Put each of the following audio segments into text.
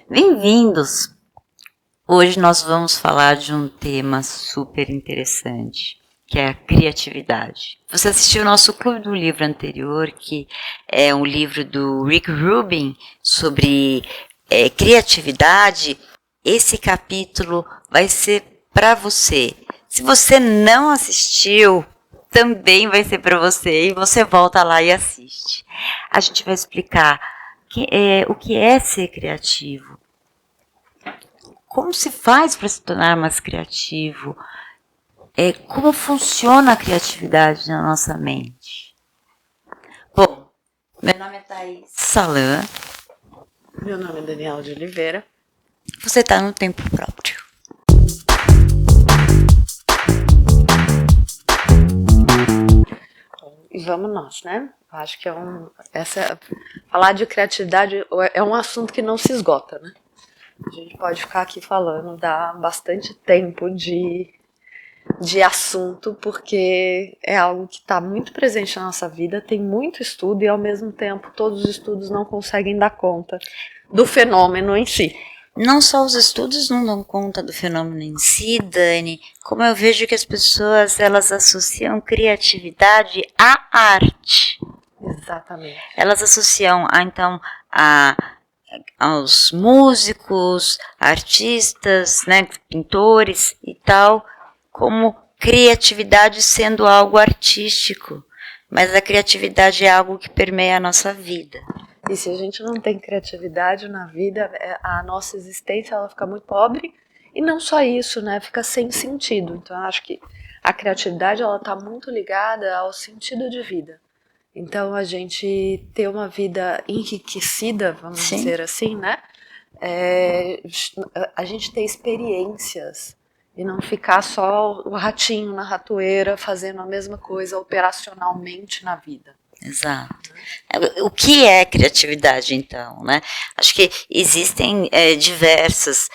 Bem-vindos! Hoje nós vamos falar de um tema super interessante, que é a criatividade. Você assistiu o nosso Clube do Livro anterior, que é um livro do Rick Rubin sobre criatividade. Esse capítulo vai ser para você. Se você não assistiu, também vai ser para você, e você volta lá e assiste. A gente vai explicar o que é ser criativo, como se faz para se tornar mais criativo, como funciona a criatividade na nossa mente. Bom, meu nome é Thaís Salan. Meu nome é Daniela de Oliveira. Você está no tempo próprio. E vamos nós, né? Acho que falar de criatividade é um assunto que não se esgota, né? A gente pode ficar aqui falando, dá bastante tempo de assunto, porque é algo que está muito presente na nossa vida, tem muito estudo e, ao mesmo tempo, todos os estudos não conseguem dar conta do fenômeno em si. Não só os estudos não dão conta do fenômeno em si, Dani, como eu vejo que as pessoas, elas associam criatividade à arte. Exatamente. Elas associam, aos músicos, artistas, né, pintores e tal, como criatividade sendo algo artístico. Mas a criatividade é algo que permeia a nossa vida. E se a gente não tem criatividade na vida, a nossa existência ela fica muito pobre. E não só isso, né? Fica sem sentido. Então, eu acho que a criatividade ela está muito ligada ao sentido de vida. Então, a gente ter uma vida enriquecida, vamos Sim. dizer assim, né? A gente ter experiências e não ficar só o ratinho na ratoeira fazendo a mesma coisa operacionalmente na vida. Exato. O que é criatividade, então, né? Acho que existem diversas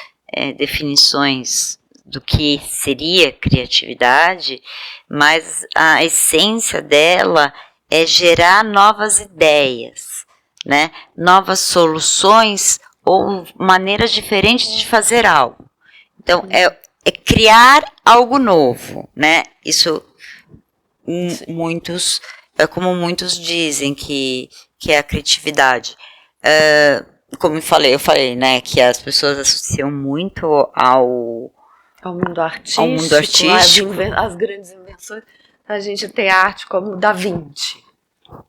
definições do que seria criatividade, mas a essência dela é gerar novas ideias, né? Novas soluções ou maneiras diferentes de fazer algo. Então, é criar algo novo, né? Isso como muitos dizem que é a criatividade. Como eu falei, né, que as pessoas associam muito ao mundo artístico. As grandes invenções. A gente tem arte como Da Vinci,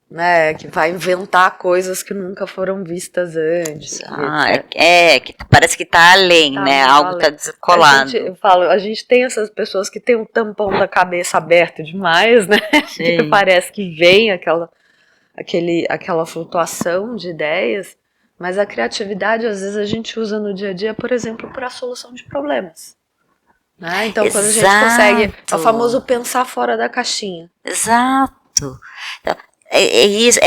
né, que vai inventar coisas que nunca foram vistas antes. Que parece que está além, né? Algo está descolado. A gente tem essas pessoas que tem o tampão da cabeça aberto demais, né? Que parece que vem aquela flutuação de ideias, mas a criatividade às vezes a gente usa no dia a dia, por exemplo, para a solução de problemas. Né? Então, quando a gente consegue, é o famoso pensar fora da caixinha. Exato. Então, é isso,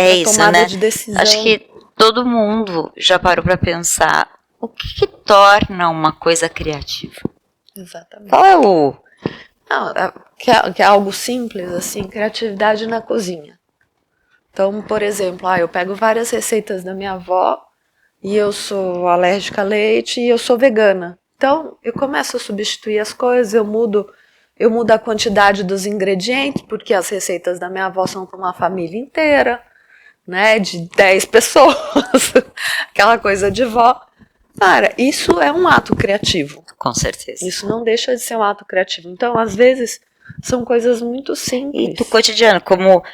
né? De decisão. Acho que todo mundo já parou para pensar o que torna uma coisa criativa. Exatamente. Qual é o... Não, que é algo simples, assim, criatividade na cozinha. Então, por exemplo, eu pego várias receitas da minha avó e eu sou alérgica a leite e eu sou vegana. Então, eu começo a substituir as coisas, eu mudo a quantidade dos ingredientes, porque as receitas da minha avó são para uma família inteira, né, de 10 pessoas, aquela coisa de vó. Cara, isso é um ato criativo. Com certeza. Isso não deixa de ser um ato criativo. Então, às vezes, são coisas muito simples. E do cotidiano, como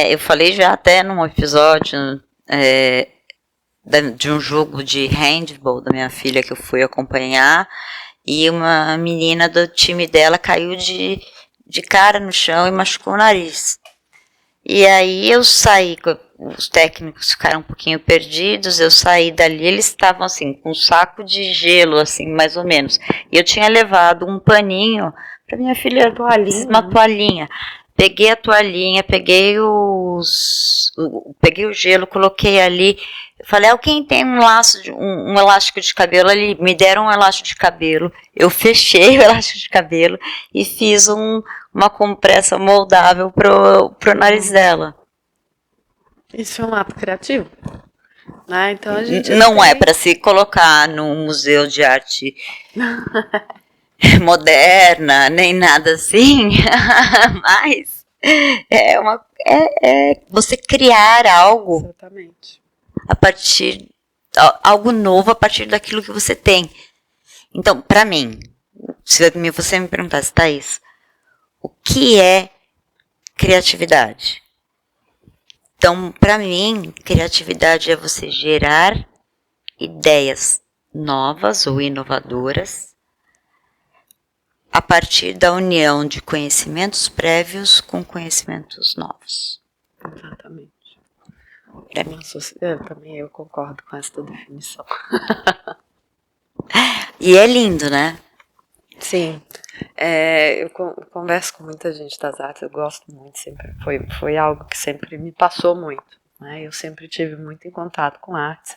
eu falei já até num episódio de um jogo de handball da minha filha que eu fui acompanhar, e uma menina do time dela caiu de cara no chão e machucou o nariz. E aí eu saí, os técnicos ficaram um pouquinho perdidos, eu saí dali, eles estavam assim, com um saco de gelo, assim, mais ou menos. E eu tinha levado um paninho para minha filha, uma toalhinha. Peguei a toalhinha, peguei o gelo, coloquei ali. Eu falei, alguém tem um elástico de cabelo ali? Me deram um elástico de cabelo. Eu fechei o elástico de cabelo e fiz uma compressa moldável pro nariz dela. Isso é um ato criativo? Né? Então a gente não é para se colocar num museu de arte moderna, nem nada assim, mas é você criar algo Exatamente. a partir algo novo a partir daquilo que você tem. Então, para mim, se você me perguntasse, Thaís, o que é criatividade? Então, para mim, criatividade é você gerar ideias novas ou inovadoras a partir da união de conhecimentos prévios com conhecimentos novos. Exatamente. Também eu concordo com essa definição. E é lindo, né? Sim. Eu converso com muita gente das artes, eu gosto muito, sempre foi algo que sempre me passou muito, né? Eu sempre tive muito em contato com artes.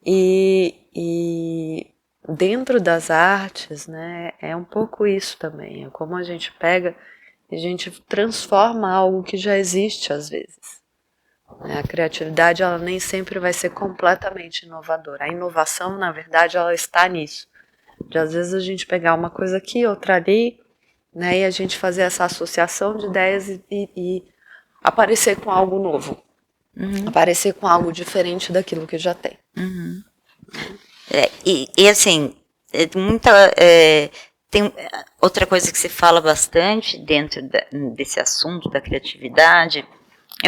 E dentro das artes, né, é um pouco isso também, é como a gente pega e a gente transforma algo que já existe às vezes. A criatividade, ela nem sempre vai ser completamente inovadora. A inovação, na verdade, ela está nisso. De às vezes a gente pegar uma coisa aqui, outra ali, né, e a gente fazer essa associação de ideias e aparecer com algo novo. Aparecer com algo diferente daquilo que já tem. E assim, tem outra coisa que se fala bastante dentro desse assunto da criatividade.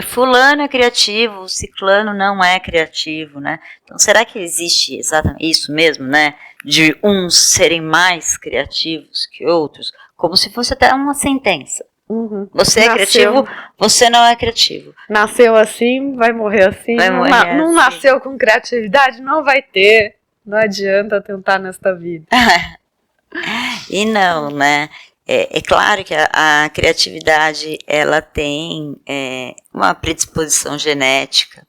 Fulano é criativo, ciclano não é criativo, né? Então, será que existe exatamente isso mesmo, né? De uns serem mais criativos que outros? Como se fosse até uma sentença. Você é criativo, você não é criativo. Nasceu assim, vai morrer assim. Não nasceu com criatividade, não vai ter. Não adianta tentar nesta vida. E não, né? É claro que a criatividade, ela tem uma predisposição genética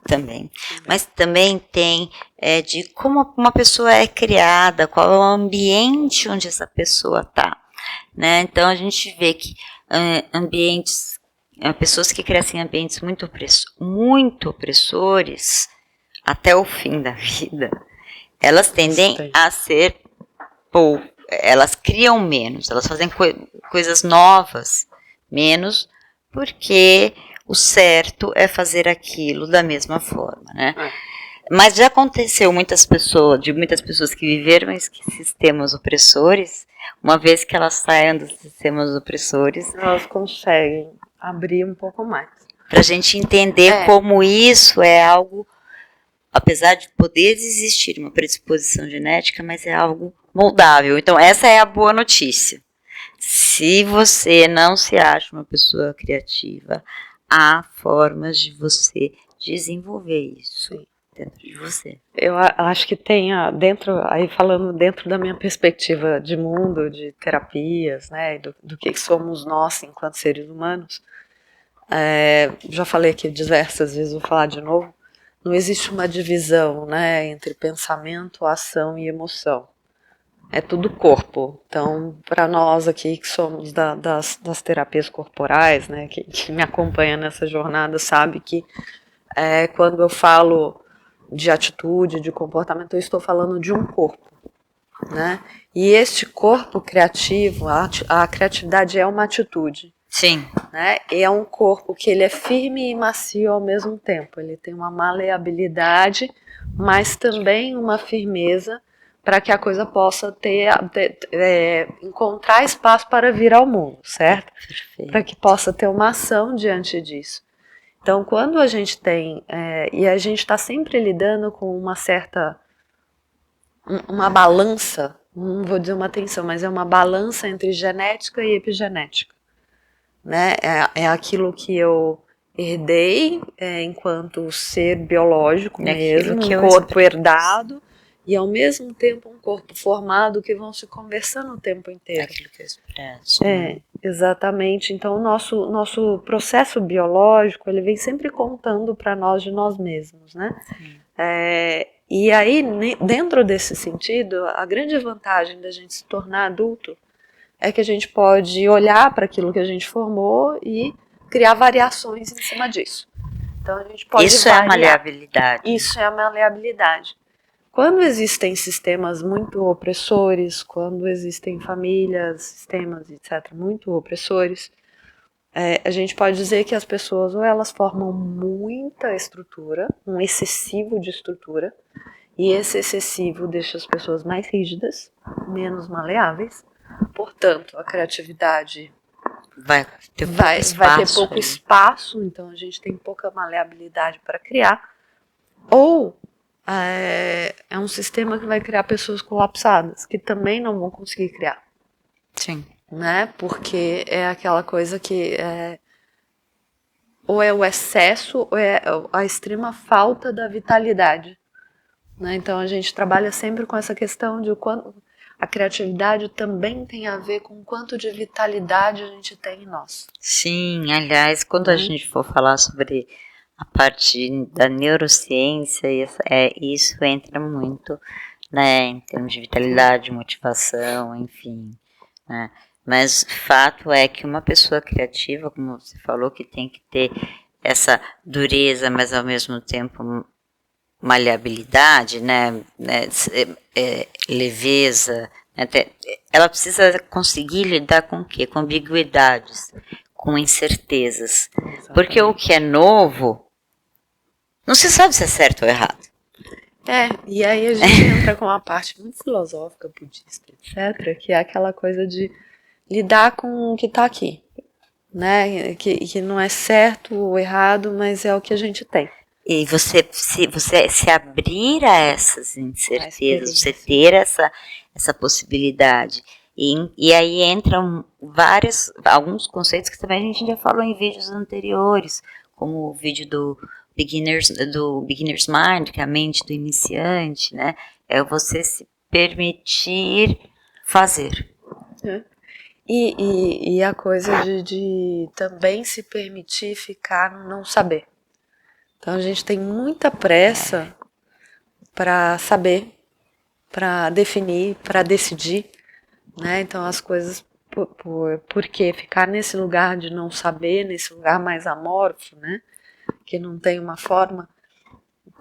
também, mas também tem de como uma pessoa é criada, qual é o ambiente onde essa pessoa está, né? Então a gente vê que pessoas que crescem em ambientes muito opressores até o fim da vida, elas tendem a ser pouco. Elas criam menos, elas fazem coisas novas menos, porque o certo é fazer aquilo da mesma forma, né? Mas já aconteceu de muitas pessoas que viveram em sistemas opressores, uma vez que elas saem dos sistemas opressores, elas conseguem abrir um pouco mais. Para a gente entender como isso é algo, apesar de poder existir uma predisposição genética, mas é algo moldável. Então, essa é a boa notícia. Se você não se acha uma pessoa criativa, há formas de você desenvolver isso dentro de você. Eu acho que tem aí falando dentro da minha perspectiva de mundo, de terapias, né, do que somos nós enquanto seres humanos. Já falei aqui diversas vezes, vou falar de novo. Não existe uma divisão, né, entre pensamento, ação e emoção. É tudo corpo. Então, para nós aqui que somos das terapias corporais, né, que me acompanha nessa jornada, sabe que quando eu falo de atitude, de comportamento, eu estou falando de um corpo, né? E este corpo criativo, a criatividade é uma atitude. Sim. Né? E é um corpo que ele é firme e macio ao mesmo tempo. Ele tem uma maleabilidade, mas também uma firmeza para que a coisa possa encontrar espaço para vir ao mundo, certo? Para que possa ter uma ação diante disso. Então, quando a gente tem, e a gente está sempre lidando com uma balança, não vou dizer uma tensão, mas é uma balança entre genética e epigenética. Né? É aquilo que eu herdei enquanto ser biológico mesmo, um corpo herdado, e ao mesmo tempo um corpo formado que vão se conversando o tempo inteiro. Aquilo que eu expresso. Exatamente. Então o nosso processo biológico, ele vem sempre contando para nós de nós mesmos, né? E aí, dentro desse sentido, a grande vantagem da gente se tornar adulto é que a gente pode olhar para aquilo que a gente formou e criar variações em cima disso. Então a gente pode Isso é a variar. maleabilidade. Isso é a maleabilidade. Quando existem sistemas muito opressores, quando existem famílias, sistemas, etc., muito opressores, a gente pode dizer que as pessoas ou elas formam muita estrutura, um excessivo de estrutura, e esse excessivo deixa as pessoas mais rígidas, menos maleáveis. Portanto, a criatividade Vai ter vai ter pouco espaço, então a gente tem pouca maleabilidade para criar. Ou é um sistema que vai criar pessoas colapsadas, que também não vão conseguir criar. Sim. Né? Porque é aquela coisa que ou é o excesso ou é a extrema falta da vitalidade. Né? Então a gente trabalha sempre com essa questão de o quanto a criatividade também tem a ver com o quanto de vitalidade a gente tem em nós. Sim, aliás, quando a gente for falar sobre a parte da neurociência, isso entra muito, né, em termos de vitalidade, motivação, enfim, né? Mas fato é que uma pessoa criativa, como você falou, que tem que ter essa dureza, mas ao mesmo tempo maleabilidade, né, leveza, ela precisa conseguir lidar com o quê? Com ambiguidades, com incertezas. Exatamente. Porque o que é novo, não se sabe se é certo ou errado. E aí a gente entra com uma parte muito filosófica, budista, etc., que é aquela coisa de lidar com o que está aqui, né? Que não é certo ou errado, mas é o que a gente tem. E você se abrir a essas incertezas, você ter essa possibilidade. E aí entram alguns conceitos que também a gente já falou em vídeos anteriores, como o vídeo do Beginner's Mind, que é a mente do iniciante, né? É você se permitir fazer. E a coisa de também se permitir ficar no não saber. Então a gente tem muita pressa para saber, para definir, para decidir, né? Então as coisas, porque ficar nesse lugar de não saber, nesse lugar mais amorfo, né? Que não tem uma forma,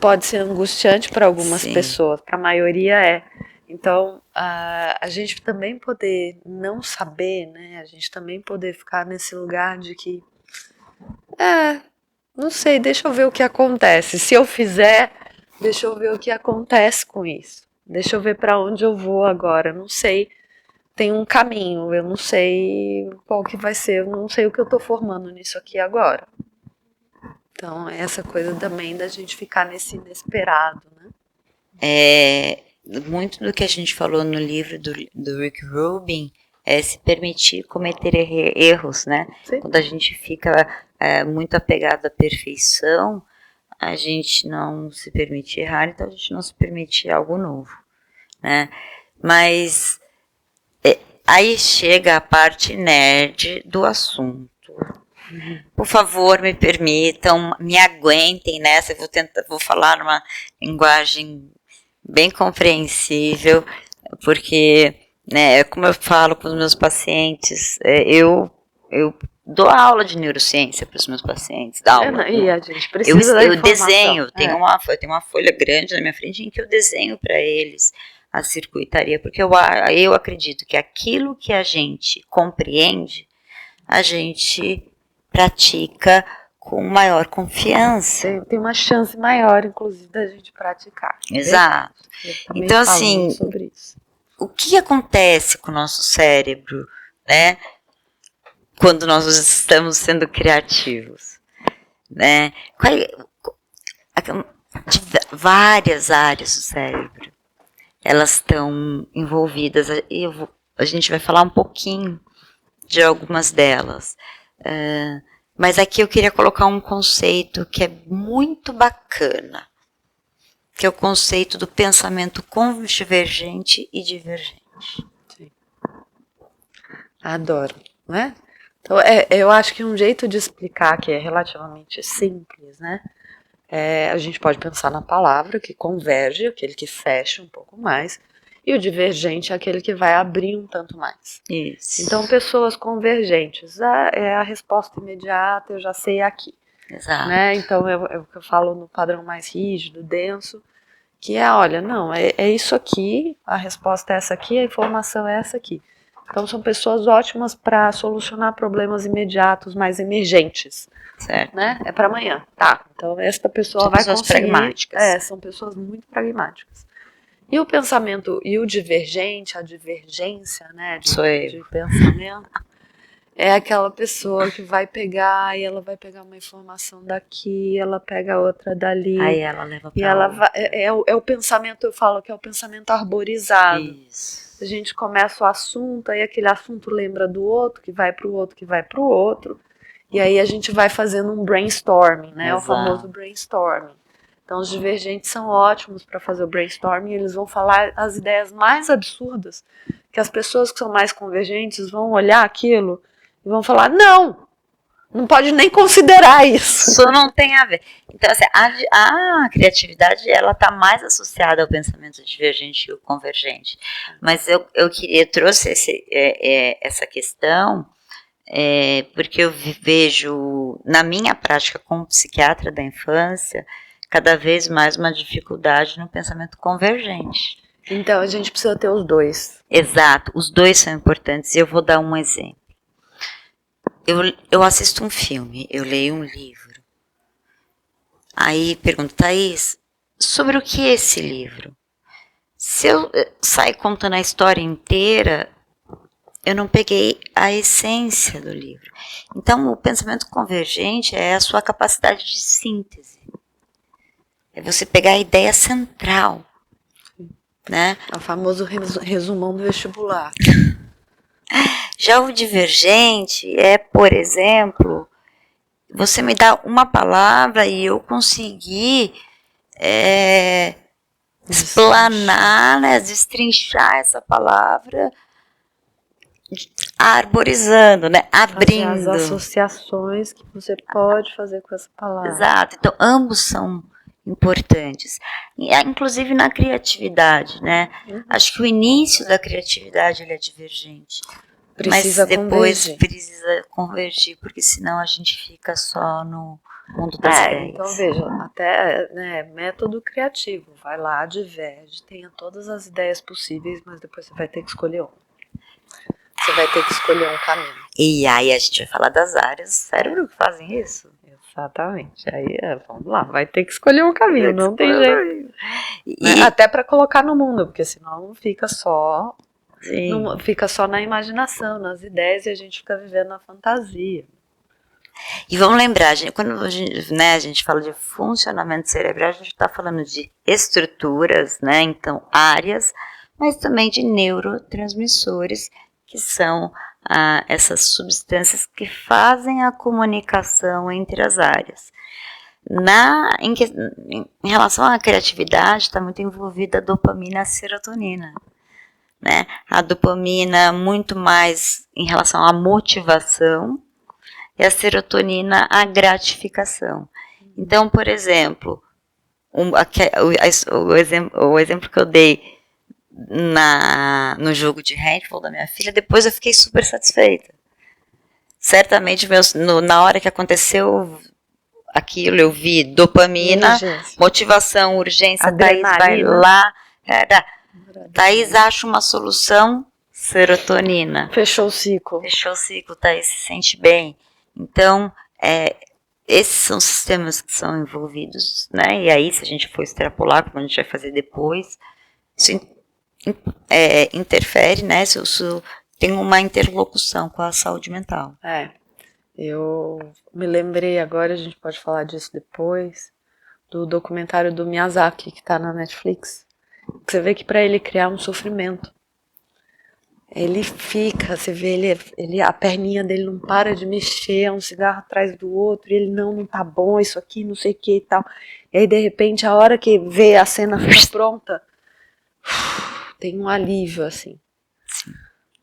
pode ser angustiante para algumas pessoas, para a maioria é. Então a gente também poder não saber, né? A gente também poder ficar nesse lugar de que não sei, deixa eu ver o que acontece. Se eu fizer, deixa eu ver o que acontece com isso. Deixa eu ver para onde eu vou agora. Não sei, tem um caminho, eu não sei qual que vai ser, eu não sei o que eu estou formando nisso aqui agora. Então, essa coisa também da gente ficar nesse inesperado, né? Muito do que a gente falou no livro do Rick Rubin é se permitir cometer erros, né? Sim. Quando a gente fica muito apegado à perfeição, a gente não se permite errar, então a gente não se permite algo novo, né? Mas aí chega a parte nerd do assunto. Por favor, me permitam, me aguentem nessa, vou falar numa linguagem bem compreensível, porque, né, como eu falo com os meus pacientes, eu dou aula de neurociência para os meus pacientes, e a gente precisa da informação. Desenho, eu tenho uma folha grande na minha frente em que eu desenho para eles a circuitaria, porque eu acredito que aquilo que a gente compreende, a gente pratica com maior confiança. Tem uma chance maior, inclusive, da gente praticar. Exato. Então, assim, sobre isso. O que acontece com o nosso cérebro, né, quando nós estamos sendo criativos, né? De várias áreas do cérebro, elas estão envolvidas, e a gente vai falar um pouquinho de algumas delas. Mas aqui eu queria colocar um conceito que é muito bacana, que é o conceito do pensamento convergente e divergente. Sim. Adoro, né? Então, eu acho que um jeito de explicar que é relativamente simples, né? A gente pode pensar na palavra que converge, aquele que fecha um pouco mais, e o divergente é aquele que vai abrir um tanto mais. Isso. Então, pessoas convergentes, é a resposta imediata, eu já sei aqui. Exato. Né? Então, é o que eu falo no padrão mais rígido, denso, que olha, não, é isso aqui, a resposta é essa aqui, a informação é essa aqui. Então, são pessoas ótimas para solucionar problemas imediatos, mais emergentes. Certo. Né? É para amanhã. Tá, então essa pessoa São vai pessoas conseguir. pragmáticas. São pessoas muito pragmáticas. E o pensamento, e o divergente, a divergência, né, de pensamento, é aquela pessoa que vai pegar, e ela vai pegar uma informação daqui, ela pega outra dali. Aí ela leva e pra ela outra. vai, é o pensamento, eu falo que é o pensamento arborizado. Isso. A gente começa o assunto, aí aquele assunto lembra do outro, que vai pro outro, que vai pro outro. E aí a gente vai fazendo um brainstorming, né? Exato. O famoso brainstorming. Então os divergentes são ótimos para fazer o brainstorming, eles vão falar as ideias mais absurdas, que as pessoas que são mais convergentes vão olhar aquilo e vão falar, não pode nem considerar isso. Isso não tem a ver. Então, assim, a criatividade, ela está mais associada ao pensamento divergente e o convergente. Mas eu trouxe essa questão porque eu vejo, na minha prática como psiquiatra da infância, cada vez mais uma dificuldade no pensamento convergente. Então, a gente precisa ter os dois. Exato, os dois são importantes. Eu vou dar um exemplo. Eu assisto um filme, eu leio um livro. Aí pergunto, Thaís, sobre o que é esse livro? Se eu sair contando a história inteira, eu não peguei a essência do livro. Então, o pensamento convergente é a sua capacidade de síntese. É você pegar a ideia central, né? É o famoso resumão do vestibular. Já o divergente é, por exemplo, você me dá uma palavra e eu conseguir explanar, né, destrinchar essa palavra, arborizando, né, abrindo. Fazer as associações que você pode fazer com essa palavra. Exato. Então, ambos são importantes. Inclusive na criatividade, né? Acho que o início da criatividade ele é divergente. Precisa mas depois convergir. precisa convergir, porque senão a gente fica só no mundo das ideias. Então veja, até método criativo, vai lá, diverge, tenha todas as ideias possíveis, mas depois você vai ter que escolher uma. Você vai ter que escolher um caminho. E aí a gente vai falar das áreas do cérebro que fazem isso. Exatamente. Aí, vamos lá, vai ter que escolher um caminho, não tem jeito. Até para colocar no mundo, porque senão fica só... Não, fica só na imaginação, nas ideias, e a gente fica vivendo na fantasia. E vamos lembrar, quando a gente fala de funcionamento cerebral, a gente está falando de estruturas, né? Então áreas, mas também de neurotransmissores, que são essas substâncias que fazem a comunicação entre as áreas. Em relação à criatividade, está muito envolvida a dopamina e a serotonina. Né? A dopamina muito mais em relação à motivação e a serotonina à gratificação. Então, por exemplo, o exemplo que eu dei no jogo de handball da minha filha, depois eu fiquei super satisfeita. Certamente, na hora que aconteceu aquilo, eu vi dopamina, motivação, urgência, Thaís vai lá, Thaís acha uma solução, serotonina. Fechou o ciclo. Thaís se sente bem. Então, esses são sistemas que são envolvidos, né? E aí, se a gente for extrapolar, como a gente vai fazer depois, isso interfere, né? Isso tem uma interlocução com a saúde mental. Eu me lembrei agora, a gente pode falar disso depois, do documentário do Miyazaki, que está na Netflix. Você vê que para ele criar um sofrimento, ele fica, você vê, a perninha dele não para de mexer, um cigarro atrás do outro, e ele não tá bom, isso aqui, não sei o que e tal. E aí, de repente, a hora que vê a cena fica pronta, tem um alívio, assim.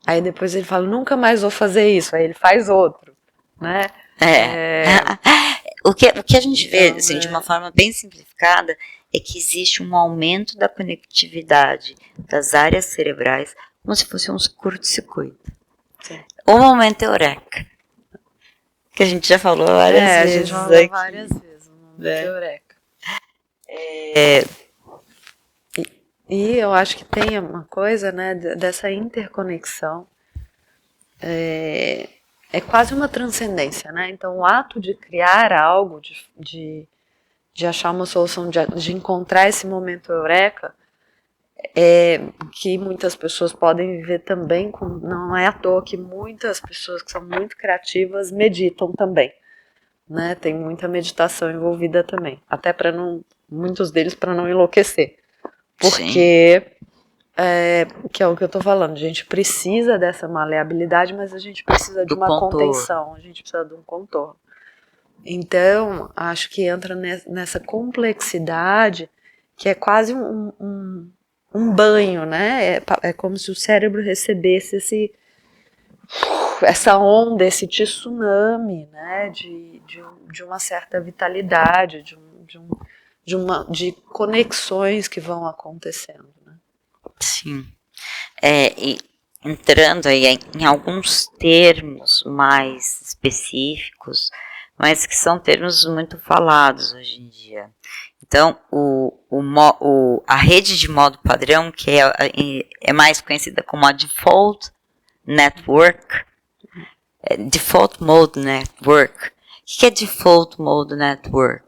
Aí depois ele fala, nunca mais vou fazer isso, aí ele faz outro, né? O que a gente vê, assim, de uma forma bem simplificada, é que existe um aumento da conectividade das áreas cerebrais, como se fosse um curto-circuito. O momento eureka. que a gente já falou várias a vezes gente falou aqui. várias vezes no mundo de Eureka. E eu acho que tem uma coisa, né, dessa interconexão. É quase uma transcendência, né? Então, o ato de criar algo, de achar uma solução, de encontrar esse momento eureka, que muitas pessoas podem viver também, não é à toa que muitas pessoas que são muito criativas meditam também, né? Tem muita meditação envolvida também, até para não, muitos deles para não enlouquecer, porque que é o que eu tô falando, a gente precisa dessa maleabilidade, mas a gente precisa de uma contenção, a gente precisa de um contorno. Então, acho que entra nessa complexidade que é quase um banho, né? É como se o cérebro recebesse essa onda, esse tsunami, né? De uma certa vitalidade, de conexões que vão acontecendo. Né? Sim. E entrando aí em alguns termos mais específicos, mas que são termos muito falados hoje em dia. Então, a rede de modo padrão, que é mais conhecida como a Default Network, Default Mode Network. O que é Default Mode Network?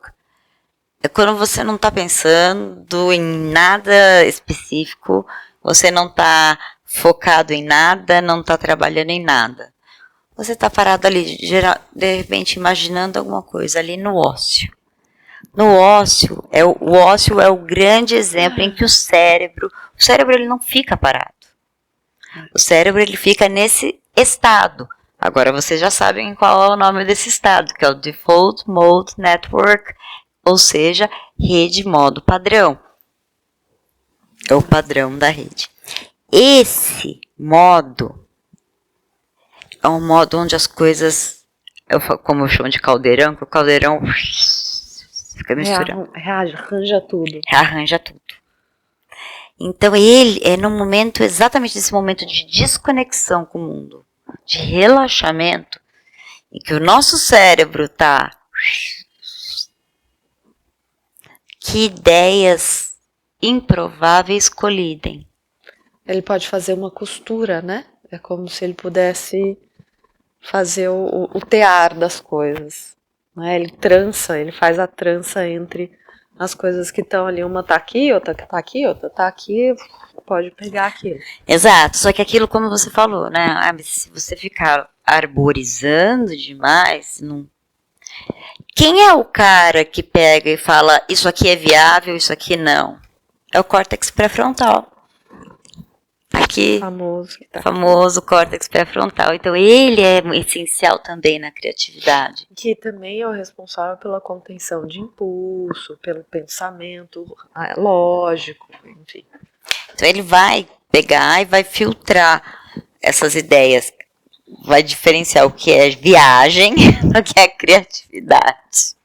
É quando você não está pensando em nada específico, você não está focado em nada, não está trabalhando em nada. Você está parado ali, de repente imaginando alguma coisa ali no ócio. No ócio, o ócio é o grande exemplo em que o cérebro ele não fica parado. O cérebro ele fica nesse estado. Agora vocês já sabem qual é o nome desse estado, que é o Default Mode Network, ou seja, rede modo padrão. É o padrão da rede. Esse modo é um modo onde as coisas, como eu chamo de caldeirão, que o caldeirão fica misturando. Arranja tudo. Arranja tudo. Então ele é no momento, exatamente nesse momento de desconexão com o mundo, de relaxamento, em que o nosso cérebro está... Que ideias improváveis colidem. Ele pode fazer uma costura, né? É como se ele pudesse fazer o tear das coisas. Né? Ele faz a trança entre as coisas que estão ali. Uma tá aqui, outra tá aqui, outra tá aqui, pode pegar aquilo. Exato, só que aquilo, como você falou, né? Se você ficar arborizando demais, não... Quem é o cara que pega e fala, isso aqui é viável, isso aqui não? É o córtex pré-frontal. Aqui, famoso córtex pré-frontal. Então, ele é essencial também na criatividade. Que também é o responsável pela contenção de impulso, pelo pensamento lógico, enfim. Então, ele vai pegar e vai filtrar essas ideias, vai diferenciar o que é viagem do que é criatividade.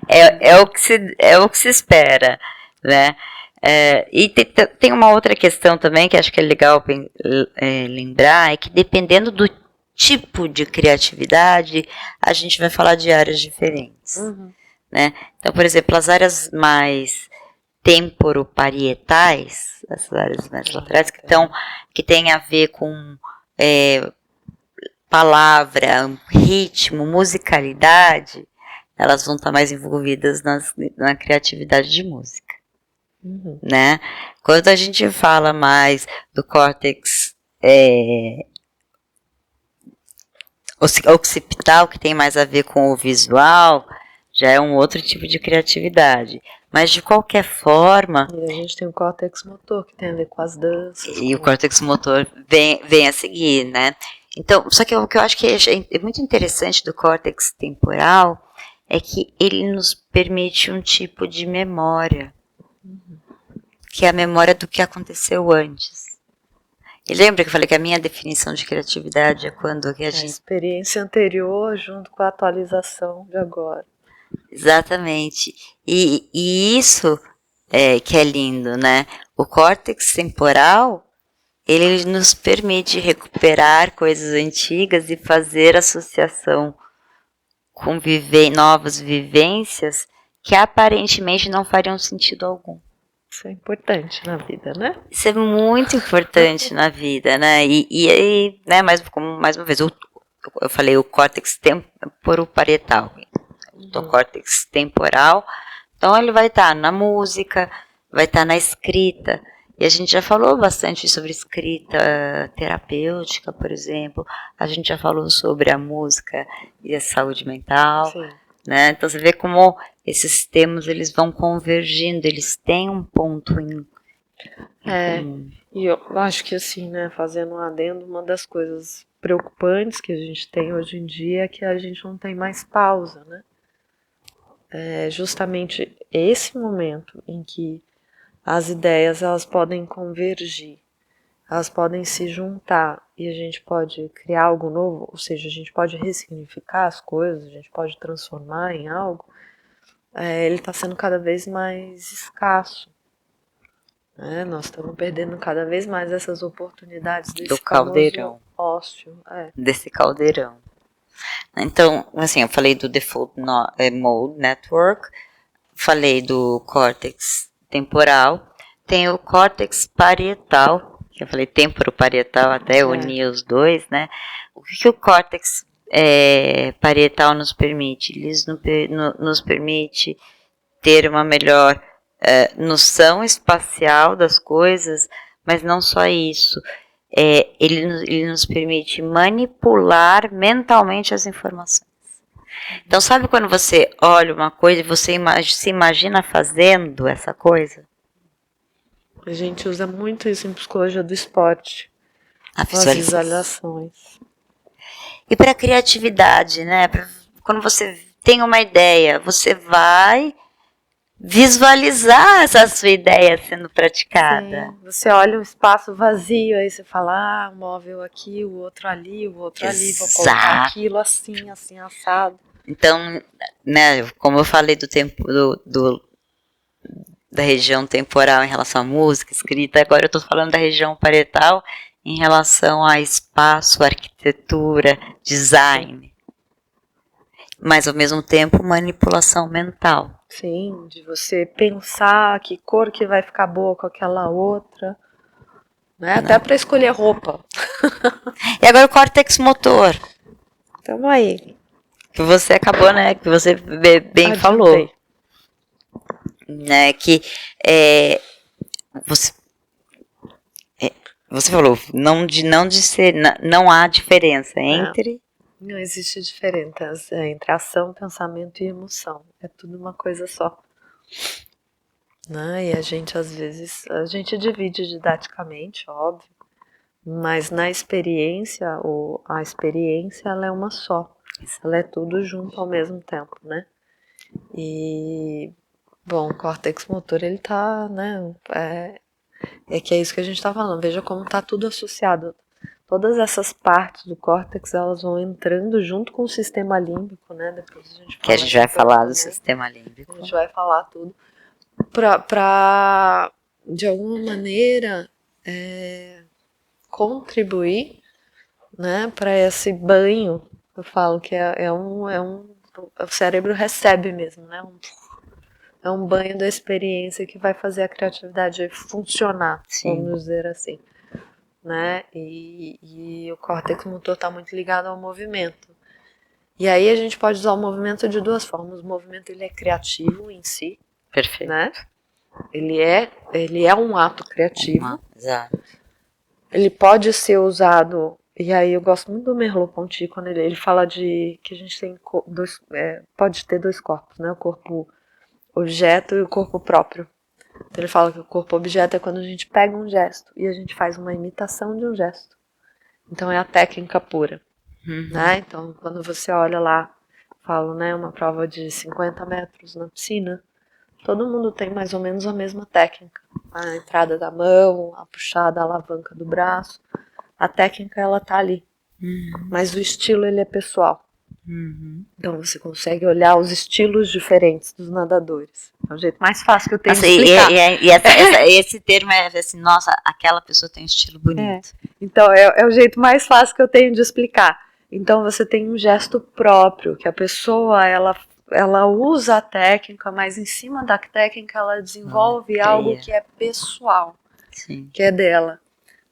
É o que se espera, né? E tem uma outra questão também que acho que é legal lembrar, é que dependendo do tipo de criatividade, a gente vai falar de áreas diferentes. Uhum. Né? Então, por exemplo, as áreas mais temporoparietais, essas áreas mais laterais, que tem a ver com palavra, ritmo, musicalidade, elas vão estar mais envolvidas na criatividade de música. Uhum. Né? Quando a gente fala mais do córtex occipital, que tem mais a ver com o visual, já é um outro tipo de criatividade. Mas, de qualquer forma... E a gente tem o córtex motor, que tem a ver com as danças. E o córtex motor vem a seguir, né? Então, só que o que eu acho que é muito interessante do córtex temporal é que ele nos permite um tipo de memória, que é a memória do que aconteceu antes. E lembra que eu falei que a minha definição de criatividade é quando a gente... A experiência anterior junto com a atualização de agora. Exatamente. E isso que é lindo, né? O córtex temporal, ele nos permite recuperar coisas antigas e fazer associação novas vivências que aparentemente não fariam sentido algum. Isso é importante na vida, né? Isso é muito importante na vida, né? E né, mais uma vez, eu falei o córtex temporoparietal, o córtex temporal, então ele vai estar na música, vai estar na escrita, e a gente já falou bastante sobre escrita terapêutica, por exemplo, a gente já falou sobre a música e a saúde mental, Sim. né? Então você vê como esses temas eles vão convergindo, eles têm um ponto em comum. E eu acho que assim, né, fazendo um adendo, uma das coisas preocupantes que a gente tem hoje em dia é que a gente não tem mais pausa, né? É justamente esse momento em que as ideias elas podem convergir, elas podem se juntar e a gente pode criar algo novo, ou seja, a gente pode ressignificar as coisas, a gente pode transformar em algo, ele está sendo cada vez mais escasso. Nós estamos perdendo cada vez mais essas oportunidades desse caldeirão, ócio. Desse caldeirão. Então, assim, eu falei do Default Mode Network, falei do córtex temporal, tem o córtex parietal, que eu falei temporoparietal, até unir os dois, né? O que o córtex parietal nos permite? Ele nos permite ter uma melhor noção espacial das coisas, mas não só isso. Ele nos permite manipular mentalmente as informações. Então, sabe quando você olha uma coisa e você se imagina fazendo essa coisa? A gente usa muito isso em psicologia do esporte. As visualizações. E para a criatividade, né? Quando você tem uma ideia, você vai visualizar essa sua ideia sendo praticada. Sim, você olha um espaço vazio, aí você fala, um móvel aqui, o outro ali, vou colocar aquilo assim, assim, assado. Então, né, como eu falei do tempo da região temporal em relação à música, escrita, agora eu estou falando da região parietal em relação a espaço, arquitetura, design. Mas, ao mesmo tempo, manipulação mental. Sim, de você pensar que cor que vai ficar boa com aquela outra, né? Até para escolher roupa. E agora o córtex motor. Tamo aí. Que você acabou, né? Que você bem falou. Né, que você falou, não há diferença entre... Não existe diferença entre ação, pensamento e emoção. É tudo uma coisa só. Né? E a gente, às vezes, divide didaticamente, óbvio, mas na experiência, a experiência ela é uma só. Ela é tudo junto ao mesmo tempo, né? E, bom, o córtex motor, ele tá, né? Que é isso que a gente tá falando. Veja como tá tudo associado. Todas essas partes do córtex, elas vão entrando junto com o sistema límbico, né? Depois a gente vai falar do sistema límbico. A gente vai falar tudo. Pra de alguma maneira, contribuir, né? Para esse banho, eu falo que o cérebro recebe mesmo, né? É um banho da experiência que vai fazer a criatividade funcionar, vamos dizer assim. Né? E o córtex motor está muito ligado ao movimento. E aí a gente pode usar o movimento de duas formas. O movimento ele é criativo em si. Perfeito. Né? Ele é um ato criativo. Exato. Ele pode ser usado, e aí eu gosto muito do Merleau-Ponty quando ele fala de que a gente tem pode ter dois corpos, né? O corpo objeto e o corpo próprio. Então ele fala que o corpo objeto é quando a gente pega um gesto e a gente faz uma imitação de um gesto. Então é a técnica pura. Né? Então quando você olha lá, falo, né, uma prova de 50 metros na piscina, todo mundo tem mais ou menos a mesma técnica. A entrada da mão, a puxada, a alavanca do braço. A técnica ela tá ali. Mas o estilo ele é pessoal. Então você consegue olhar os estilos diferentes dos nadadores. É o jeito mais fácil que eu tenho de explicar. Esse termo é assim, nossa, aquela pessoa tem um estilo bonito. Então é o jeito mais fácil que eu tenho de explicar. Então você tem um gesto próprio, que a pessoa ela usa a técnica, mas em cima da técnica ela desenvolve algo que é pessoal, Sim. que é dela.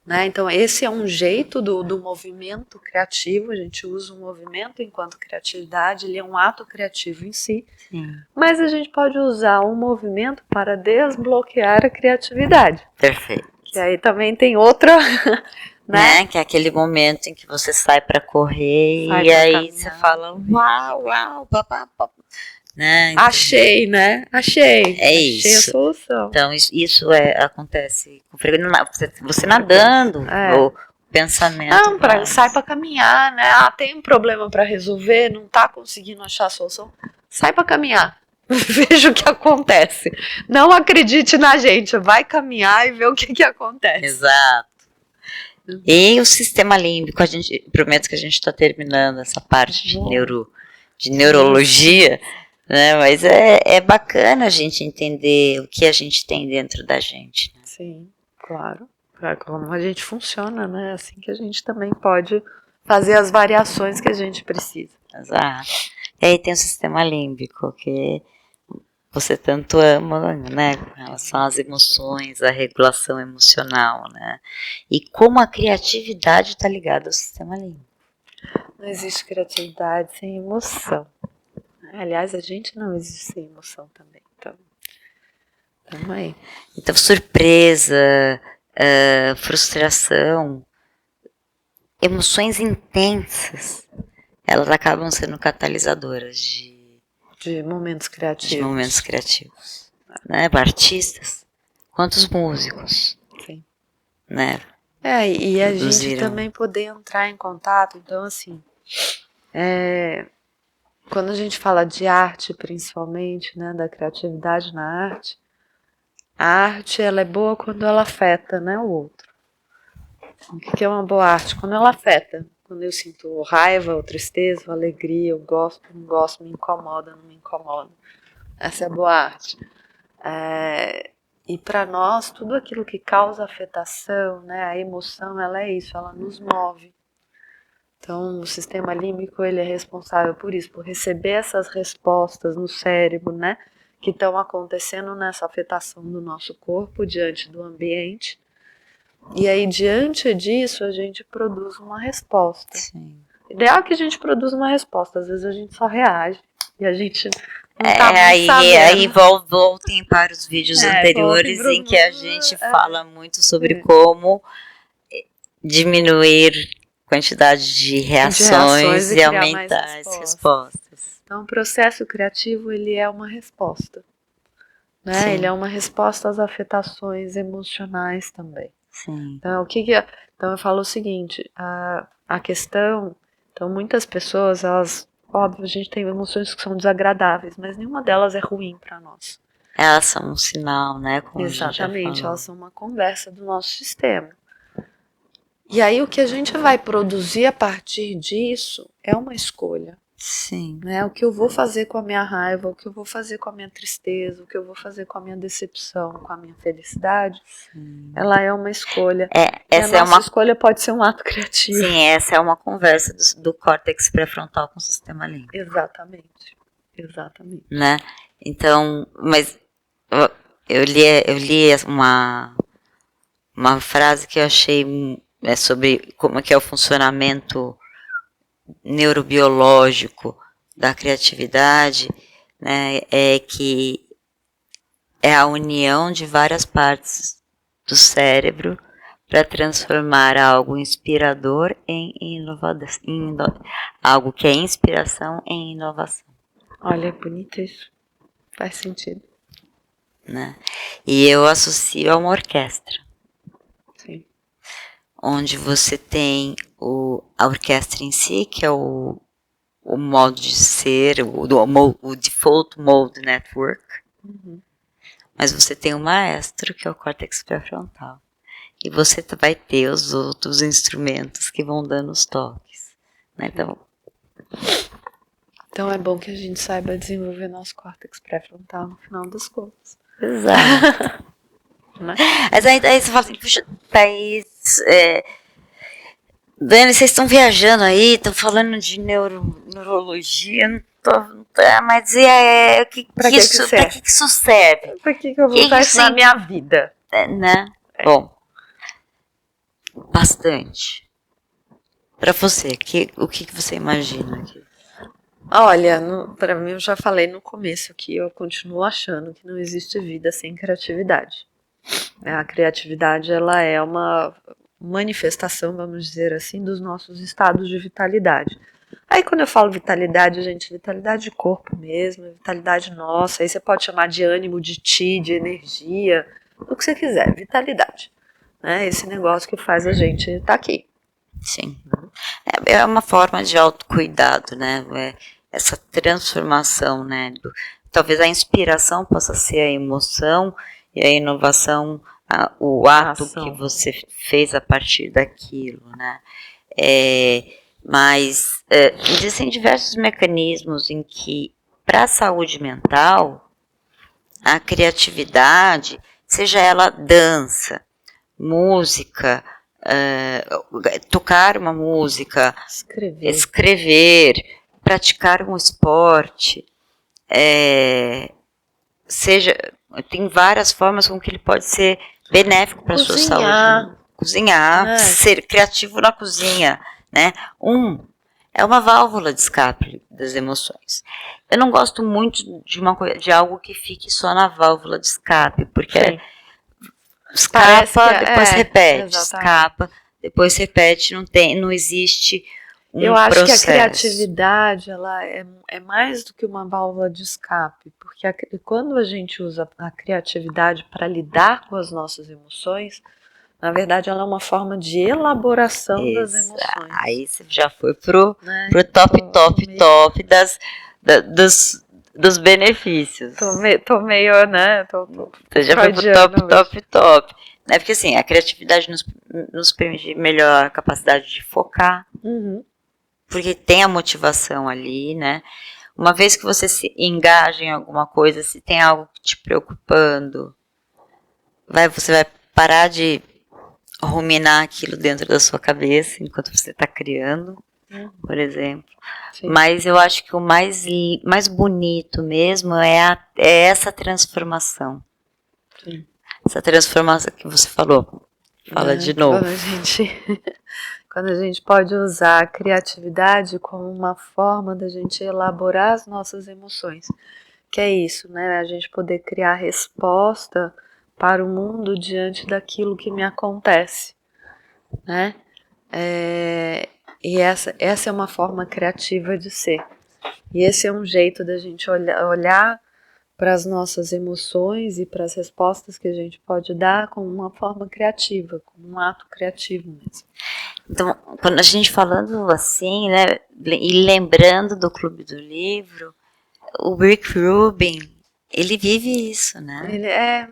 Né? Então esse é um jeito do movimento criativo, a gente usa o movimento enquanto criatividade, ele é um ato criativo em si, Sim. mas a gente pode usar o movimento para desbloquear a criatividade. Perfeito. Que aí também tem outra... Né? Que é aquele momento em que você sai para correr Sai e pra aí caminhar, você fala uau, papá, né? Então, achei, né? Achei isso. a solução. Então isso acontece com frequência, você nadando, o pensamento. Não, sai para caminhar, né? Tem um problema para resolver, não tá conseguindo achar a solução, sai para caminhar. Veja o que acontece. Não acredite na gente, vai caminhar e ver o que acontece. Exato. E o sistema límbico, a gente prometo que a gente está terminando essa parte de neurologia, né? Mas é bacana a gente entender o que a gente tem dentro da gente. Né? Sim, claro. É como a gente funciona, né? Assim que a gente também pode fazer as variações que a gente precisa. Exato. E aí tem o sistema límbico, que você tanto ama, né, com relação às emoções, à regulação emocional, né, e como a criatividade está ligada ao sistema límbico. Não existe criatividade sem emoção. Aliás, a gente não existe sem emoção também. Então, tamo aí. Então, surpresa, frustração, emoções intensas, elas acabam sendo catalisadoras de momentos criativos. De momentos criativos. Né? Para artistas, quantos músicos. Sim. Né? E a gente também poder entrar em contato. Então, assim, quando a gente fala de arte, principalmente, né, da criatividade na arte, a arte ela é boa quando ela afeta, né, o outro. O que é uma boa arte? Quando ela afeta. Quando eu sinto raiva, ou tristeza, ou alegria, eu gosto, não gosto, me incomoda, não me incomoda. Essa é a boa arte. E para nós, tudo aquilo que causa afetação, né, a emoção, ela é isso, ela nos move. Então, o sistema límbico, ele é responsável por isso, por receber essas respostas no cérebro, né, que estão acontecendo nessa afetação do nosso corpo diante do ambiente. E aí, diante disso, a gente produz uma resposta. Sim. Ideal é que a gente produza uma resposta, às vezes a gente só reage e a gente não tá muito sabendo. Aí voltem para os vídeos anteriores em que a gente fala muito sobre como diminuir a quantidade de reações e aumentar as respostas. Então, o processo criativo, ele é uma resposta. Né? Ele é uma resposta às afetações emocionais também. Sim. Então, então eu falo o seguinte, a questão, então muitas pessoas, elas, óbvio, a gente tem emoções que são desagradáveis, mas nenhuma delas é ruim para nós. Elas são um sinal, né? Como exatamente, elas são uma conversa do nosso sistema. E aí o que a gente vai produzir a partir disso é uma escolha. Sim. Né? O que eu vou fazer com a minha raiva, o que eu vou fazer com a minha tristeza, o que eu vou fazer com a minha decepção, com a minha felicidade, ela é uma escolha. Essa a nossa escolha pode ser um ato criativo. Sim, essa é uma conversa do córtex pré-frontal com o sistema límbico. Exatamente. Né? Então, mas eu li uma frase que eu achei sobre como que é o funcionamento neurobiológico da criatividade, né, é que é a união de várias partes do cérebro para transformar algo inspirador em inovação, algo que é inspiração em inovação. Olha, é bonito isso. Faz sentido. Né? E eu associo a uma orquestra. Sim. Onde você tem a orquestra em si, que é o modo de ser, o Default Mode Network. Mas você tem o maestro, que é o córtex pré-frontal. E você vai ter os outros instrumentos que vão dando os toques. Né? Então é bom que a gente saiba desenvolver nosso córtex pré-frontal no final das contas. Exato. Né? Mas aí você fala assim, puxa, Thaís, Dani, vocês estão viajando aí, estão falando de neurologia, mas o que, Pra que isso, serve? pra que isso serve? Pra que eu vou usar isso na minha vida? Né? Bom, bastante. Pra você, o que você imagina aqui? Olha, pra mim eu já falei no começo que eu continuo achando que não existe vida sem criatividade. A criatividade, ela é uma manifestação, vamos dizer assim, dos nossos estados de vitalidade. Aí quando eu falo vitalidade, gente, vitalidade de corpo mesmo, vitalidade nossa, aí você pode chamar de ânimo, de ti, de energia, o que você quiser, vitalidade. Né? Esse negócio que faz a gente estar aqui. Sim. É uma forma de autocuidado, né? Essa transformação, né? Talvez a inspiração possa ser a emoção e a inovação, o ato que você fez a partir daquilo, né? Mas existem diversos mecanismos em que, para a saúde mental, a criatividade, seja ela dança, música, tocar uma música, escrever, praticar um esporte, tem várias formas com que ele pode ser benéfico para a sua saúde. Cozinhar, ser criativo na cozinha, né? É uma válvula de escape das emoções. Eu não gosto muito de algo que fique só na válvula de escape, porque escapa, depois repete, escapa, depois repete, não existe eu acho que a criatividade ela é mais do que uma válvula de escape, porque quando a gente usa a criatividade para lidar com as nossas emoções, na verdade ela é uma forma de elaboração das emoções. Aí você já foi pro top dos benefícios. Tô meio, né? Você já foi pro top. Né? Porque assim, a criatividade nos permite melhor capacidade de focar. Porque tem a motivação ali, né? Uma vez que você se engaja em alguma coisa, se tem algo te preocupando, você vai parar de ruminar aquilo dentro da sua cabeça enquanto você está criando, por exemplo. Sim. Mas eu acho que o mais bonito mesmo é essa transformação. Sim. Essa transformação que você falou. Fala de novo. Quando a gente pode usar a criatividade como uma forma da gente elaborar as nossas emoções. Que é isso, né? A gente poder criar resposta para o mundo diante daquilo que me acontece, né? E essa é uma forma criativa de ser. E esse é um jeito da gente olhar para as nossas emoções e para as respostas que a gente pode dar como uma forma criativa, como um ato criativo mesmo. Então, quando a gente falando assim, né, e lembrando do Clube do Livro, o Rick Rubin, ele vive isso, né? Ele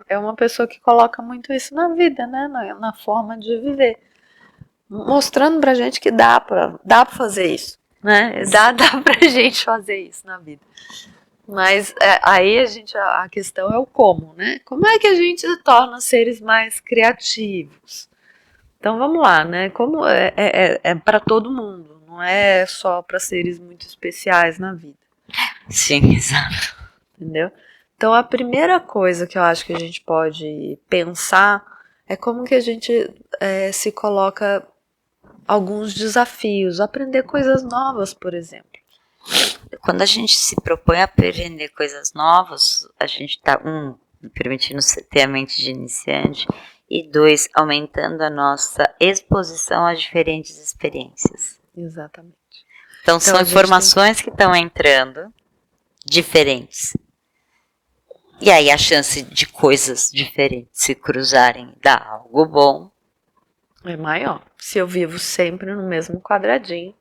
é uma pessoa que coloca muito isso na vida, né, na forma de viver, mostrando pra gente que dá pra fazer isso, né? Dá pra gente fazer isso na vida. Mas aí a questão é o como, né? Como é que a gente se torna seres mais criativos? Então vamos lá, né? Como é para todo mundo, não é só para seres muito especiais na vida. Sim, exato. Entendeu? Então a primeira coisa que eu acho que a gente pode pensar é como que a gente se coloca alguns desafios, aprender coisas novas, por exemplo. Quando a gente se propõe a aprender coisas novas, a gente está, permitindo ter a mente de iniciante, e 2, aumentando a nossa exposição a diferentes experiências. Exatamente. Então são informações que estão entrando, diferentes. E aí a chance de coisas diferentes se cruzarem dá algo bom. É maior. Se eu vivo sempre no mesmo quadradinho,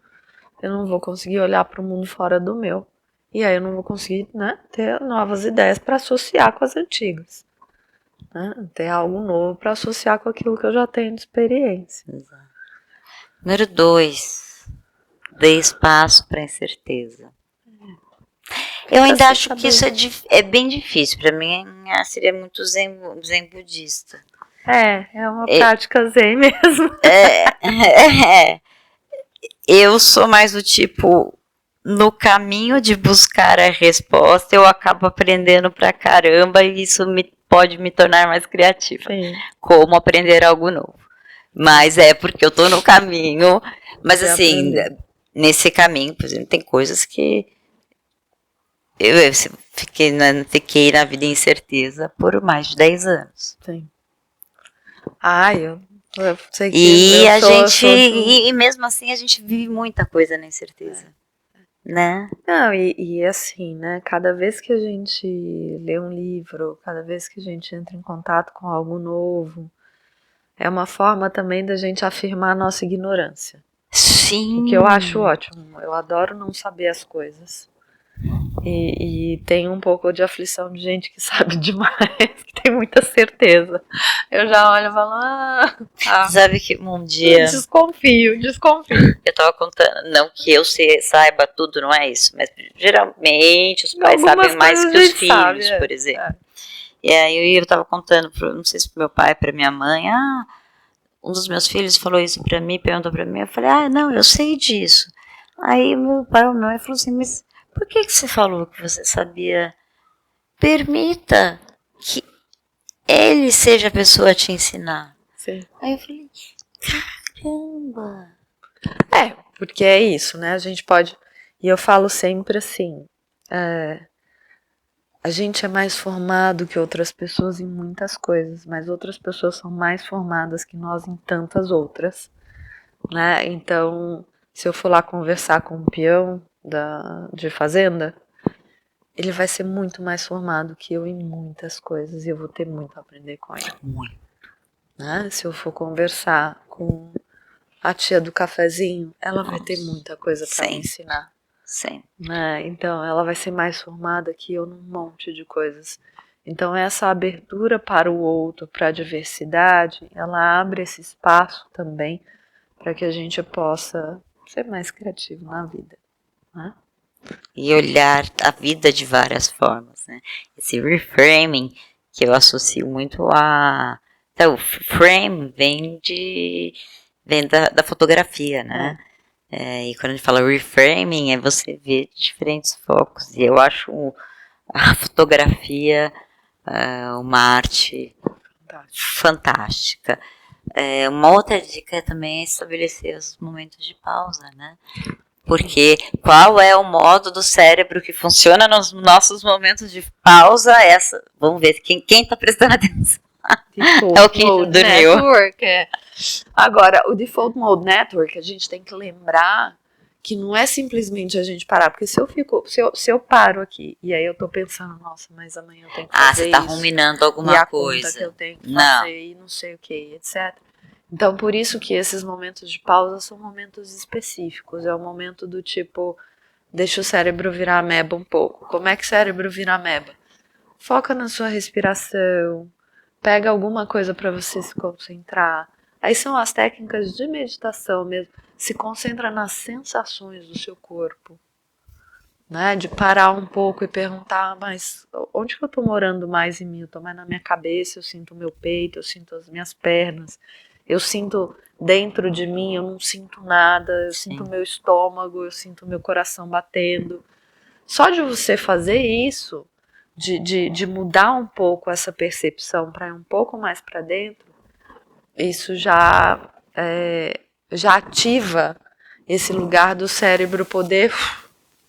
eu não vou conseguir olhar para o mundo fora do meu. E aí eu não vou conseguir, né, ter novas ideias para associar com as antigas. Né? Ter algo novo para associar com aquilo que eu já tenho de experiência. Exato. Número 2. Dê espaço para a incerteza. Eu ainda acho que isso é bem difícil. Para mim seria muito zen budista. É uma prática zen mesmo. eu sou mais do tipo, no caminho de buscar a resposta, eu acabo aprendendo pra caramba e isso pode me tornar mais criativa. Sim. Como aprender algo novo. Mas é porque eu tô no caminho. Mas De assim, aprender. nesse caminho, por exemplo, tem coisas que eu fiquei na vida incerteza por mais de 10 anos. Sim. Eu sei que E eu a sou, gente, e mesmo assim, a gente vive muita coisa na incerteza. Né? Não, e assim, né? Cada vez que a gente lê um livro, cada vez que a gente entra em contato com algo novo, é uma forma também da gente afirmar a nossa ignorância. Sim. O que eu acho ótimo. Eu adoro não saber as coisas. E tenho um pouco de aflição de gente que sabe demais, que tem muita certeza. Eu já olho e falo, Sabe que um dia... Desconfio. Eu tava contando, não que eu saiba tudo, não é isso, mas geralmente os pais sabem mais que os filhos, por exemplo. E aí eu tava contando, não sei se pro meu pai, pra minha mãe, um dos meus filhos falou isso pra mim, perguntou pra mim, eu falei, não, eu sei disso. Aí meu pai ou minha mãe falou assim, mas por que você falou que você sabia? Permita que ele seja a pessoa a te ensinar. Sim. Aí eu falei, caramba. Porque é isso, né? A gente pode... E eu falo sempre assim, a gente é mais formado que outras pessoas em muitas coisas, mas outras pessoas são mais formadas que nós em tantas outras, né? Então, se eu for lá conversar com um peão de fazenda, ele vai ser muito mais formado que eu em muitas coisas e eu vou ter muito a aprender com ele. Muito. Né? Se eu for conversar com a tia do cafezinho, ela vai ter muita coisa para me ensinar. Sim. Né? Então, ela vai ser mais formada que eu num monte de coisas. Então, essa abertura para o outro, para a diversidade, ela abre esse espaço também para que a gente possa ser mais criativo na vida. Né? E olhar a vida de várias formas, né? Esse reframing que eu associo muito a... Então, o frame vem da fotografia, né? E quando a gente fala reframing, é você ver diferentes focos. E eu acho a fotografia uma arte fantástica. Uma outra dica é também estabelecer os momentos de pausa, né? Porque qual é o modo do cérebro que funciona nos nossos momentos de pausa? Vamos ver quem está prestando atenção. É o que dormiu. Network, Agora, o Default Mode Network, a gente tem que lembrar que não é simplesmente a gente parar, porque se eu paro aqui e aí eu tô pensando, nossa, mas amanhã eu tenho que fazer você tá ruminando alguma e a coisa. Conta que eu tenho que fazer e não sei o que, etc. Então, por isso que esses momentos de pausa são momentos específicos. É o momento do tipo, deixa o cérebro virar ameba um pouco. Como é que o cérebro vira ameba? Foca na sua respiração, pega alguma coisa para você se concentrar. Aí são as técnicas de meditação mesmo. Se concentra nas sensações do seu corpo. Né? De parar um pouco e perguntar, mas onde que eu tô morando mais em mim? Eu tô mais na minha cabeça, eu sinto o meu peito, eu sinto as minhas pernas. Eu sinto dentro de mim, eu não sinto nada, eu sinto o meu estômago, eu sinto o meu coração batendo. Só de você fazer isso, de mudar um pouco essa percepção para ir um pouco mais para dentro, isso já ativa esse lugar do cérebro poder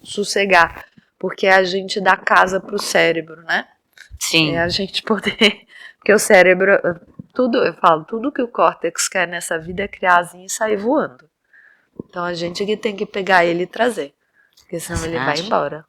sossegar, porque a gente dá casa pro cérebro, né? Sim. É a gente poder... Porque o cérebro... tudo que o córtex quer nessa vida é criar asinha e sair voando. Então a gente que tem que pegar ele e trazer, porque senão ele vai embora.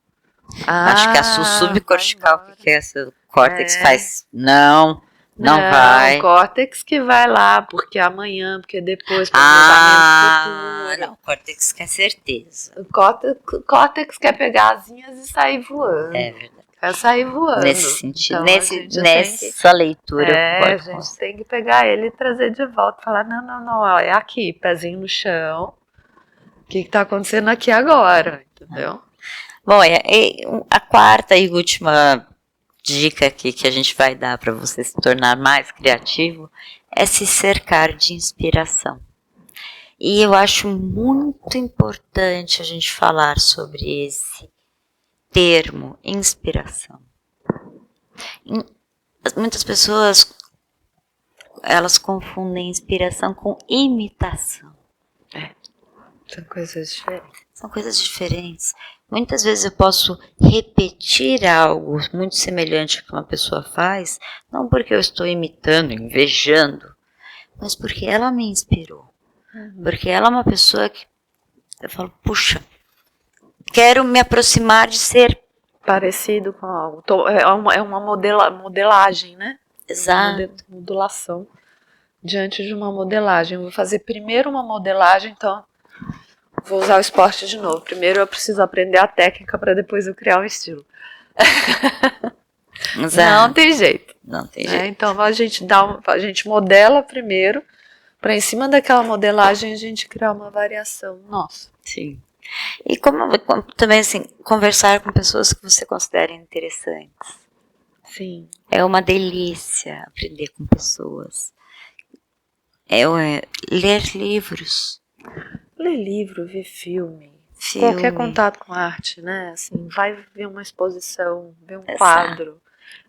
Acho que a subcortical, que é essa córtex faz, não vai. O córtex que vai lá, porque amanhã, porque depois, planejamento futuro. Não, o córtex quer certeza. O córtex quer pegar asinhas e sair voando. É verdade. Quer sair voando. Nesse sentido, Então, nessa leitura. A gente tem que pegar ele e trazer de volta. Falar, não, é aqui, pezinho no chão. O que está acontecendo aqui agora, entendeu? Bom, a quarta e última dica aqui que a gente vai dar para você se tornar mais criativo é se cercar de inspiração. E eu acho muito importante a gente falar sobre esse termo, inspiração. Muitas pessoas, elas confundem inspiração com imitação. São coisas diferentes. São coisas diferentes. Muitas vezes eu posso repetir algo muito semelhante ao que uma pessoa faz, não porque eu estou imitando, invejando, mas porque ela me inspirou. Porque ela é uma pessoa que eu falo, puxa, quero me aproximar de ser parecido com algo. É uma modelagem, né? exato. Modulação diante de uma modelagem. Eu vou fazer primeiro uma modelagem, então vou usar o esporte de novo. Primeiro eu preciso aprender a técnica para depois eu criar um estilo. Exato. Não tem jeito. Não tem jeito. Então a gente modela primeiro, para em cima daquela modelagem a gente criar uma variação. Nossa. Sim. E como também assim, conversar com pessoas que você considera interessantes. Sim. É uma delícia aprender com pessoas. Ler livros. Ler livro, ver filme. Qualquer contato com arte, né? Assim, vai ver uma exposição, ver um quadro.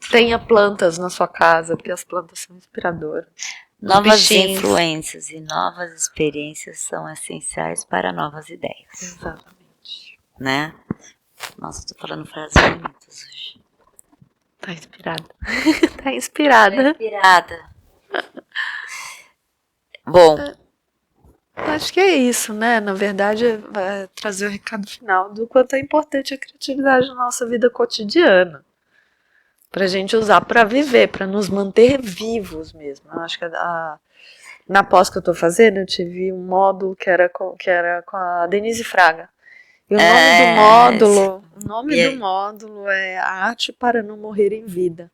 Tenha plantas na sua casa, porque as plantas são inspiradoras. Novas influências e novas experiências são essenciais para novas ideias. Exatamente. Né? Nossa, tô falando frases bonitas hoje. Tá inspirada. Tá inspirada. Inspirada. Bom. Acho que é isso, né? Na verdade, é trazer o recado final do quanto é importante a criatividade na nossa vida cotidiana. Pra gente usar pra viver, pra nos manter vivos mesmo. Eu acho que na pós que eu tô fazendo, eu tive um módulo que era com a Denise Fraga. E o nome do módulo é A Arte para Não Morrer em Vida.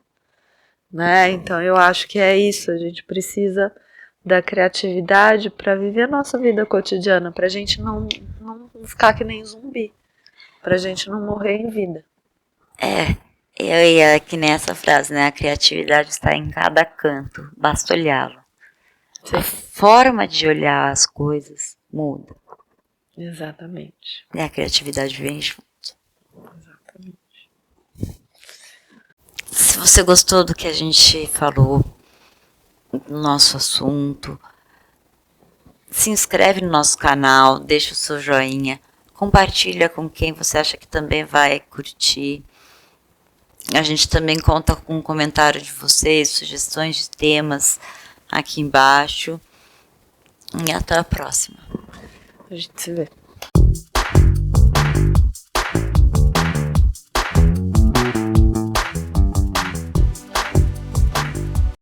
Né? Então eu acho que é isso, a gente precisa da criatividade para viver a nossa vida cotidiana, pra gente não ficar que nem zumbi, pra gente não morrer em vida. Eu ia aqui nessa frase, né? A criatividade está em cada canto, basta olhá-lo. A forma de olhar as coisas muda. Exatamente. E a criatividade vem junto. Exatamente. Se você gostou do que a gente falou, do nosso assunto, se inscreve no nosso canal, deixa o seu joinha, compartilha com quem você acha que também vai curtir. A gente também conta com um comentário de vocês, sugestões de temas aqui embaixo. E até a próxima. A gente se vê.